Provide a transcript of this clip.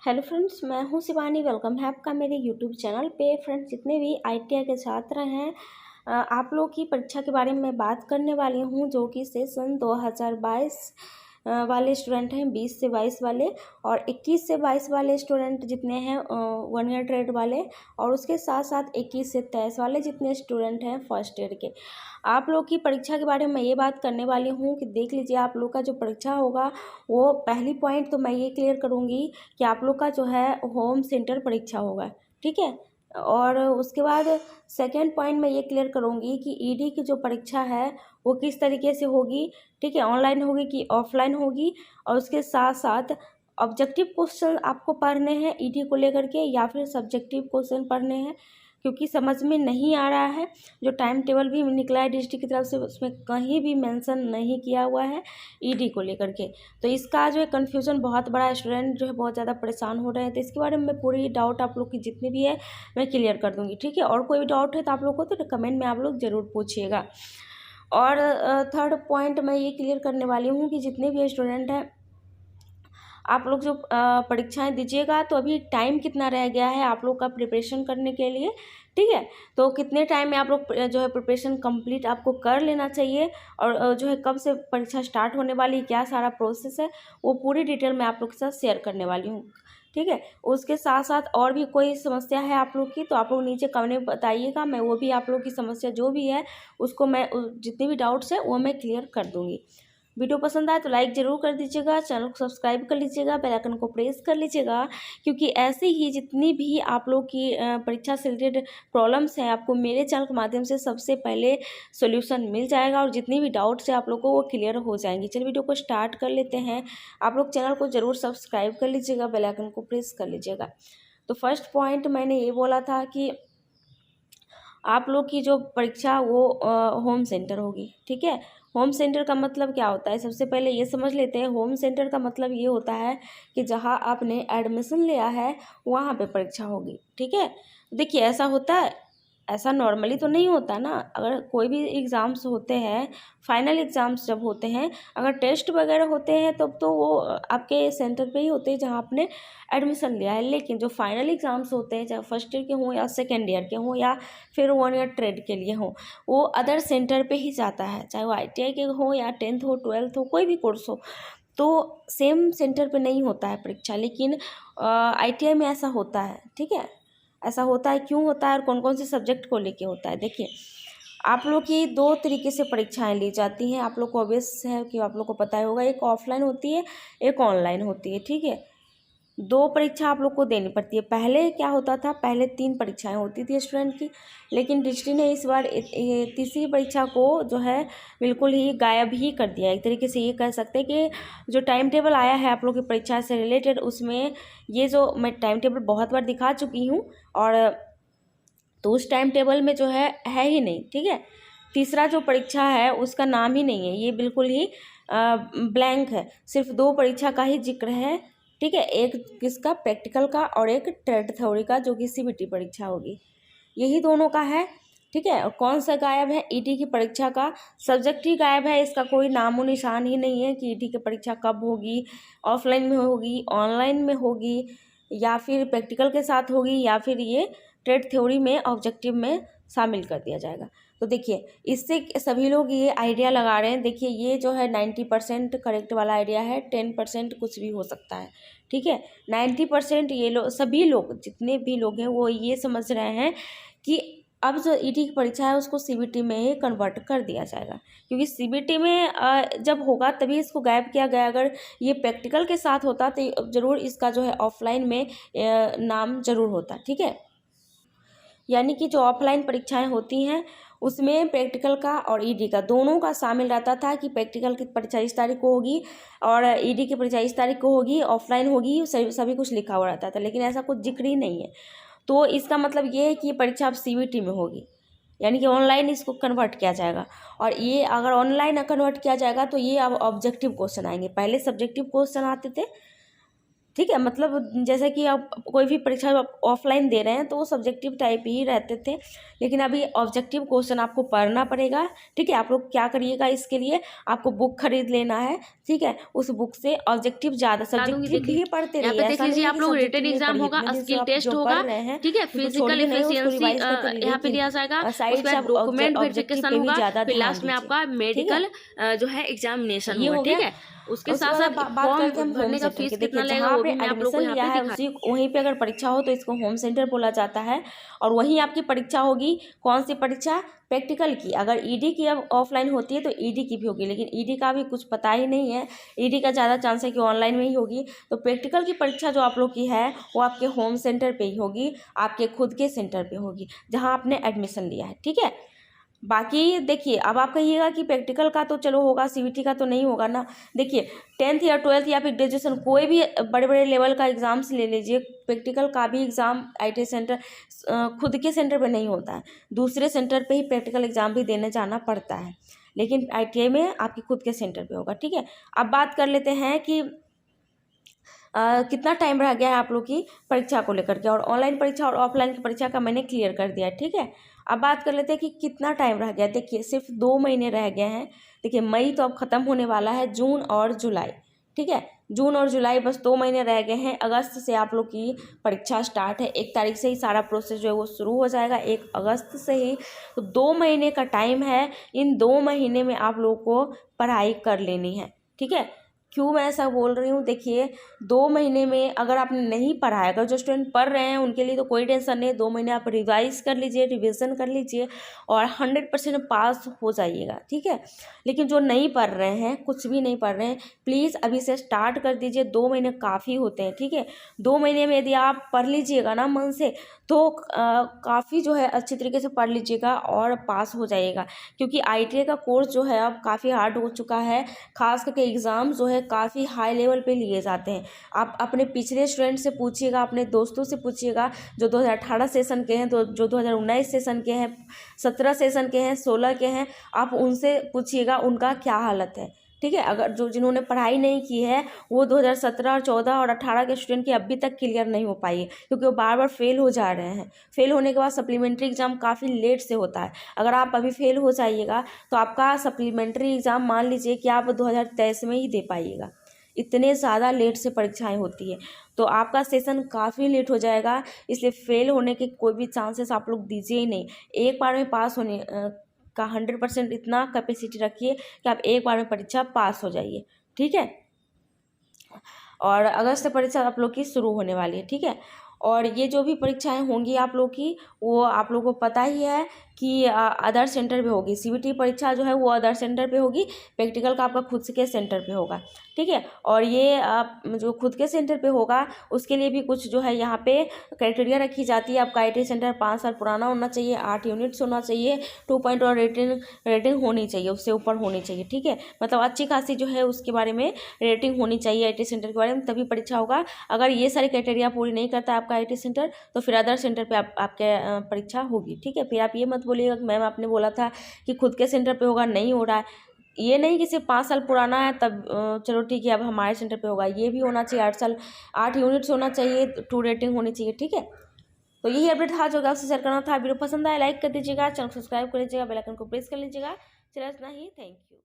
Hello friends, मैं हूं Shivani. Welcome है आपका मेरे यूट्यूब चैनल पे। फ्रेंड्स, जितने भी आईटीआई के छात्र हैं, आप लोग की परीक्षा के बारे में मैं बात करने वाली हूं, जो कि सेशन 2022 वाले स्टूडेंट हैं, 20 से 22 वाले, और 21 से 22 वाले स्टूडेंट जितने हैं 1 ईयर ट्रेड वाले, और उसके साथ साथ 21 से 23 वाले जितने स्टूडेंट हैं फर्स्ट ईयर के। आप लोग की परीक्षा के बारे में मैं ये बात करने वाली हूँ कि देख लीजिए, आप लोग का जो परीक्षा होगा वो पहली पॉइंट तो मैं ये क्लियर करूँगी कि आप लोग का जो है होम सेंटर परीक्षा होगा, ठीक है। और उसके बाद सेकेंड पॉइंट मैं ये क्लियर करूँगी कि ईडी की जो परीक्षा है वो किस तरीके से होगी, ठीक है, ऑनलाइन होगी कि ऑफलाइन होगी। और उसके साथ साथ ऑब्जेक्टिव क्वेश्चन आपको पढ़ने हैं ईडी को लेकर के, या फिर सब्जेक्टिव क्वेश्चन पढ़ने हैं, क्योंकि समझ में नहीं आ रहा है। जो टाइम टेबल भी निकला है डिस्ट्रिक्ट की तरफ से, उसमें कहीं भी मेंशन नहीं किया हुआ है ईडी को लेकर के। तो इसका जो है कन्फ्यूज़न बहुत बड़ा है, स्टूडेंट जो है बहुत ज़्यादा परेशान हो रहे हैं। तो इसके बारे में पूरी डाउट आप लोग की जितनी भी है मैं क्लियर कर दूँगी, ठीक है। और कोई भी डाउट है तो आप लोग को तो कमेंट में आप लोग ज़रूर पूछिएगा। और थर्ड पॉइंट मैं ये क्लियर करने वाली हूँ कि जितने भी स्टूडेंट हैं, आप लोग जो परीक्षाएं दीजिएगा, तो अभी टाइम कितना रह गया है आप लोग का प्रिपरेशन करने के लिए, ठीक है। तो कितने टाइम में आप लोग जो है प्रिपरेशन कंप्लीट आपको कर लेना चाहिए, और जो है कब से परीक्षा स्टार्ट होने वाली है, क्या सारा प्रोसेस है, वो पूरी डिटेल मैं आप लोग के साथ शेयर करने वाली हूँ, ठीक है। उसके साथ साथ और भी कोई समस्या है आप लोग की तो आप लोग नीचे कमेंट में बताइएगा, मैं वो भी आप लोग की समस्या जो भी है उसको मैं जितनी भी डाउट्स है वो मैं क्लियर कर दूँगी। वीडियो पसंद आए तो लाइक ज़रूर कर दीजिएगा, चैनल को सब्सक्राइब कर लीजिएगा, बेल आइकन को प्रेस कर लीजिएगा, क्योंकि ऐसे ही जितनी भी आप लोग की परीक्षा से रिलेटेड प्रॉब्लम्स हैं, आपको मेरे चैनल के माध्यम से सबसे पहले सॉल्यूशन मिल जाएगा, और जितनी भी डाउट्स हैं आप लोग को वो क्लियर हो जाएंगी। चलिए वीडियो को स्टार्ट कर लेते हैं। आप लोग चैनल को ज़रूर सब्सक्राइब कर लीजिएगा, बेल आइकन को प्रेस कर लीजिएगा। तो फर्स्ट पॉइंट मैंने ये बोला था कि आप लोग की जो परीक्षा वो होम सेंटर होगी, ठीक है। होम सेंटर का मतलब क्या होता है, सबसे पहले ये समझ लेते हैं। होम सेंटर का मतलब ये होता है कि जहाँ आपने एडमिशन लिया है वहाँ पे परीक्षा होगी, ठीक है। देखिए, ऐसा होता है, ऐसा नॉर्मली तो नहीं होता ना। अगर कोई भी एग्ज़ाम्स होते हैं, फाइनल एग्ज़ाम्स जब होते हैं, अगर टेस्ट वगैरह होते हैं तब तो वो आपके सेंटर पे ही होते हैं जहाँ आपने एडमिशन लिया है। लेकिन जो फाइनल एग्ज़ाम्स होते हैं, चाहे फर्स्ट ईयर के हों या सेकेंड ईयर के हों या फिर 1 ईयर ट्रेड के लिए हों, वो अदर सेंटर पे ही जाता है, चाहे वो आईटीआई के हो या 10th हो, 12th हो, कोई भी कोर्स हो, तो सेम सेंटर पे नहीं होता है परीक्षा। लेकिन आईटीआई में ऐसा होता है, ठीक है। ऐसा होता है, क्यों होता है और कौन कौन से सब्जेक्ट को लेके होता है। देखिए, आप लोग की 2 तरीके से परीक्षाएं ली जाती हैं। आप लोग को ऑब्वियस है कि आप लोग को पता ही होगा, एक ऑफलाइन होती है, एक ऑनलाइन होती है, ठीक है। 2 परीक्षा आप लोग को देनी पड़ती है। पहले क्या होता था, पहले 3 परीक्षाएं होती थी स्टूडेंट की, लेकिन डिस्ट्रिक्ट ने इस बार तीसरी परीक्षा को जो है बिल्कुल ही गायब ही कर दिया। एक तरीके से ये कह सकते हैं कि जो टाइम टेबल आया है आप लोग की परीक्षा से रिलेटेड, उसमें ये जो मैं टाइम टेबल बहुत बार दिखा चुकी हूँ, और तो उस टाइम टेबल में जो है ही नहीं, ठीक है। तीसरा जो परीक्षा है उसका नाम ही नहीं है, ये बिल्कुल ही ब्लैंक है। सिर्फ 2 परीक्षा का ही जिक्र है, ठीक है। एक किसका, प्रैक्टिकल का, और एक ट्रेड थ्योरी का, जो कि सीबीटी परीक्षा होगी। यही दोनों का है, ठीक है। और कौन सा गायब है, ईडी की परीक्षा का सब्जेक्ट ही गायब है। इसका कोई नामो निशान ही नहीं है कि ईडी की परीक्षा कब होगी, ऑफलाइन में होगी, ऑनलाइन में होगी, या फिर प्रैक्टिकल के साथ होगी, या फिर ये ट्रेड थ्योरी में ऑब्जेक्टिव में शामिल कर दिया जाएगा। तो देखिए, इससे सभी लोग ये आइडिया लगा रहे हैं। देखिए, ये जो है 90% करेक्ट वाला आइडिया है, 10% कुछ भी हो सकता है, ठीक है। 90% ये लोग, सभी लोग जितने भी लोग हैं वो ये समझ रहे हैं कि अब जो ईडी की परीक्षा है उसको सीबीटी में ही कन्वर्ट कर दिया जाएगा, क्योंकि सीबीटी में जब होगा तभी इसको गायब किया गया। अगर ये प्रैक्टिकल के साथ होता तो ज़रूर इसका जो है ऑफलाइन में नाम ज़रूर होता, ठीक है। यानी कि जो ऑफलाइन परीक्षाएं होती हैं उसमें प्रैक्टिकल का और ईडी का दोनों का शामिल रहता था, कि प्रैक्टिकल की परीक्षा इस तारीख को होगी और ईडी की परीक्षा इस तारीख को होगी, ऑफलाइन होगी, सभी कुछ लिखा हुआ रहता था। लेकिन ऐसा कुछ जिक्र ही नहीं है। तो इसका मतलब ये है कि ये परीक्षा अब सीबीटी में होगी, यानी कि ऑनलाइन इसको कन्वर्ट किया जाएगा। और ये अगर ऑनलाइन कन्वर्ट किया जाएगा तो ये अब ऑब्जेक्टिव क्वेश्चन आएंगे। पहले सब्जेक्टिव क्वेश्चन आते थे, ठीक है। मतलब जैसे कि आप कोई भी परीक्षा आप ऑफलाइन दे रहे हैं तो वो सब्जेक्टिव टाइप ही रहते थे, लेकिन अभी ऑब्जेक्टिव क्वेश्चन आपको पढ़ना पड़ेगा। ठीक है, आप लोग क्या करिएगा, इसके लिए आपको बुक खरीद लेना है। ठीक है, उस बुक से ऑब्जेक्टिव ज़्यादा, सब्जेक्टिव भी पढ़ते यहाँ रहिए, पे देख ऐसा लीजिए नहीं है आप कि लोग, सब्जेक्टिव रिटन नहीं एग्जाम पढ़िए। होगा, इतने दिन से स्किल आप टेस्ट जो होगा, पढ़ रहे हैं ठीक है, उनको फिजिकल छोड़िए नहीं, उसको एफिशिएंसी रिवाइज करते रहिए, यहाँ पे लेकिन दिया जाएगा। साइड उसके से बाद आप डॉक्यूमेंट ऑब्जेक्टिव वेरिफिकेशन पे भी होगा, ज़्यादा फिर ध्यान लास्ट में दीजिए। आपका ठीक है, मेडिकल जो है एग्जामिनेशन ये होगा। हो ठीक गया। है, उसके उसके साथ बाद अब साथ बात फॉर्म करते हैं हम होम भरने का सेंटर की। फीस कितना देखिए, लगेगा जहाँ वो आपने भी मैं आप लोग को एडमिशन यहाँ लिया पे है दिखा। उसी वहीं पे अगर परीक्षा हो तो इसको होम सेंटर बोला जाता है, और वहीं आपकी परीक्षा होगी। कौन सी परीक्षा? प्रैक्टिकल की। अगर ईडी की अब ऑफलाइन होती है तो ईडी की भी होगी, लेकिन ईडी का भी कुछ पता ही नहीं है। ईडी का ज़्यादा चांस है कि ऑनलाइन में ही होगी। तो प्रैक्टिकल की परीक्षा जो आप लोग की है वो आपके होम सेंटर पे ही होगी, आपके खुद के सेंटर पे होगी जहाँ आपने एडमिशन लिया है। ठीक है, बाकी देखिए, अब आप कहिएगा कि प्रैक्टिकल का तो चलो होगा, सीबीटी का तो नहीं होगा ना। देखिए, 10th या 12th या फिर ग्रेजुएशन कोई भी बड़े बड़े लेवल का एग्ज़ाम्स ले लीजिए, प्रैक्टिकल का भी एग्ज़ाम आईटी सेंटर खुद के सेंटर पे नहीं होता है, दूसरे सेंटर पे ही प्रैक्टिकल एग्ज़ाम भी देने जाना पड़ता है, लेकिन आईटीआई में आपके खुद के सेंटर पे होगा। ठीक है, अब बात कर लेते हैं कि कितना टाइम रह गया है आप लोग की परीक्षा को लेकर के, और ऑनलाइन परीक्षा और ऑफलाइन की परीक्षा का मैंने क्लियर कर दिया है। ठीक है, अब बात कर लेते हैं कि कितना टाइम रह गया। देखिए, सिर्फ 2 महीने रह गए हैं। देखिए, मई तो अब ख़त्म होने वाला है, जून और जुलाई। ठीक है, जून और जुलाई बस 2 महीने रह गए हैं। अगस्त से आप लोग की परीक्षा स्टार्ट है, 1 तारीख से ही सारा प्रोसेस जो है वो शुरू हो जाएगा, 1 अगस्त से ही। तो 2 महीने का टाइम है, इन 2 महीने में आप लोग को पढ़ाई कर लेनी है। ठीक है, क्यों मैं ऐसा बोल रही हूँ? देखिए, 2 महीने में अगर आपने नहीं पढ़ा है, अगर जो स्टूडेंट पढ़ रहे हैं उनके लिए तो कोई टेंशन नहीं है। 2 महीने आप रिवाइज कर लीजिए, रिवीजन कर लीजिए और 100% पास हो जाइएगा। ठीक है, लेकिन जो नहीं पढ़ रहे हैं, कुछ भी नहीं पढ़ रहे हैं, प्लीज़ अभी से स्टार्ट कर दीजिए। 2 महीने काफ़ी होते हैं। ठीक है, 2 महीने में यदि आप पढ़ लीजिएगा ना मन से, तो काफ़ी जो है अच्छी तरीके से पढ़ लीजिएगा और पास हो जाइएगा, क्योंकि आईटीआई का कोर्स जो है अब काफ़ी हार्ड हो चुका है। खास करके एग्ज़ाम जो है काफ़ी हाई लेवल पे लिए जाते हैं। आप अपने पिछले स्टूडेंट से पूछिएगा, अपने दोस्तों से पूछिएगा जो 2018 सेशन के हैं, तो जो 2019 सेशन के हैं, 17 सेशन के हैं, 16 के हैं, आप उनसे पूछिएगा उनका क्या हालत है। ठीक है, अगर जो जिन्होंने पढ़ाई नहीं की है वो 2017 और 14 और 18 के स्टूडेंट की अभी तक क्लियर नहीं हो पाई है, क्योंकि वो बार बार फेल हो जा रहे हैं। फेल होने के बाद सप्लीमेंट्री एग्ज़ाम काफ़ी लेट से होता है। अगर आप अभी फेल हो जाइएगा तो आपका सप्लीमेंट्री एग्ज़ाम मान लीजिए कि आप 2023 में ही दे पाइएगा। इतने ज़्यादा लेट से परीक्षाएं होती है, तो आपका सेशन काफ़ी लेट हो जाएगा। इसलिए फेल होने के कोई भी चांसेस आप लोग दीजिए ही नहीं। एक बार में पास होने का 100% इतना कैपेसिटी रखिए कि आप एक बार में परीक्षा पास हो जाइए। ठीक है, और अगस्त से परीक्षा आप लोग की शुरू होने वाली है। ठीक है, और ये जो भी परीक्षाएं होंगी आप लोग की, वो आप लोगों को पता ही है कि अदर सेंटर पे होगी। सीबीटी परीक्षा जो है वो अदर सेंटर पे होगी, प्रैक्टिकल का आपका खुद के सेंटर पे होगा। ठीक है, और ये जो खुद के सेंटर पे होगा उसके लिए भी कुछ जो है यहाँ पे क्राइटेरिया रखी जाती है। आपका आईटी सेंटर 5 साल पुराना होना चाहिए, 8 यूनिट्स होना चाहिए, 2 पॉइंट और रेटिंग होनी चाहिए, उससे ऊपर होनी चाहिए। ठीक है, मतलब अच्छी खासी जो है उसके बारे में रेटिंग होनी चाहिए आईटी सेंटर के बारे में, तभी परीक्षा होगा। अगर ये सारी क्राइटेरिया पूरी नहीं करता है आपका आईटी सेंटर, तो फिर अदर सेंटर पे आपके परीक्षा होगी। ठीक है, फिर आप ये मत बोलिएगा कि मैम आपने बोला था कि खुद के सेंटर पे होगा, नहीं हो रहा है। ये नहीं कि सिर्फ 5 साल पुराना है तब चलो ठीक है अब हमारे सेंटर पे होगा, ये भी होना चाहिए। 8 साल 8 यूनिट्स होना चाहिए, 2 रेटिंग होनी चाहिए। ठीक है, तो यही अपडेट था जो आपसे शेयर करना था। वीडियो पसंद आया लाइक कर दीजिएगा, चैनल सब्सक्राइब कर लीजिएगा, बेल आइकन को प्रेस कर लीजिएगा। चलो इतना ही, थैंक यू।